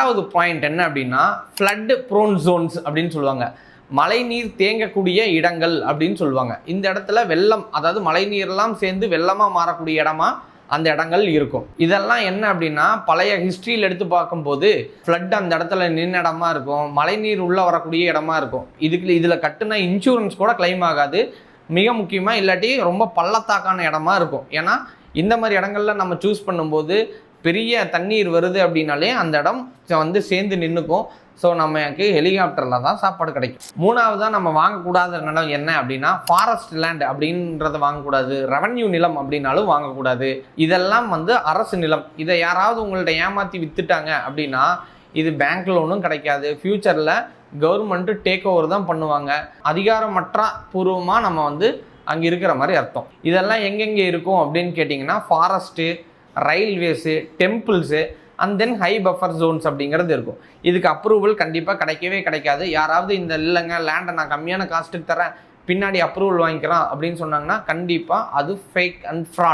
ரெண்டாவது பாயிண்ட் என்ன அப்படின்னா ஃப்ளட் ப்ரோன் ஜோன்ஸ் அப்படின்னு சொல்லுவாங்க. மழை நீர் தேங்கக்கூடிய இடங்கள் அப்படின்னு சொல்லுவாங்க. இந்த இடத்துல வெள்ளம், அதாவது மழை நீரெல்லாம் சேர்ந்து வெள்ளமாக மாறக்கூடிய இடமா அந்த இடங்கள் இருக்கும். இதெல்லாம் என்ன அப்படின்னா பழைய ஹிஸ்ட்ரியில் எடுத்து பார்க்கும்போது ஃப்ளட் அந்த இடத்துல நின்ன இடமா இருக்கும், மழை நீர் உள்ளே வரக்கூடிய இடமா இருக்கும். இதில் கட்டுன இன்சூரன்ஸ் கூட கிளைம் ஆகாது. மிக முக்கியமாக இல்லாட்டி ரொம்ப பள்ளத்தாக்கான இடமா இருக்கும். ஏன்னா இந்த மாதிரி இடங்கள்ல நம்ம சூஸ் பண்ணும்போது பெரிய தண்ணீர் வருது அப்படின்னாலே அந்த இடம் வந்து சேர்ந்து நின்றுக்கும். ஸோ நமக்கு ஹெலிகாப்டரில் தான் சாப்பாடு கிடைக்கும். மூணாவதாக நம்ம வாங்கக்கூடாத நிலம் என்ன அப்படின்னா ஃபாரஸ்ட் லேண்ட் அப்படின்றத வாங்கக்கூடாது, ரெவன்யூ நிலம் அப்படின்னாலும் வாங்கக்கூடாது. இதெல்லாம் வந்து அரசு நிலம். இதை யாராவது உங்கள்ட்ட ஏமாற்றி விற்றுட்டாங்க அப்படின்னா இது பேங்க் லோனும் கிடைக்காது. ஃப்யூச்சரில் கவர்மெண்ட்டு டேக் ஓவர் தான் பண்ணுவாங்க. அதிகாரமற்ற பூர்வமாக நம்ம வந்து அங்கே இருக்கிற மாதிரி அர்த்தம். இதெல்லாம் எங்கெங்கே இருக்கும் அப்படின்னு கேட்டிங்கன்னா forest, railways, temples and then high buffer Jones அப்படிங்கிறது இருக்கும். இதுக்கு அப்ரூவல் கண்டிப்பாக கிடைக்கவே கிடைக்காது. யாராவது இந்த இல்லைங்க லேண்டை நான் கம்மியான காஸ்ட்டுக்கு தரேன், பின்னாடி அப்ரூவல் வாங்கிக்கிறேன் அப்படின்னு சொன்னாங்கன்னா கண்டிப்பாக அது ஃபேக் அண்ட் ஃப்ராட்.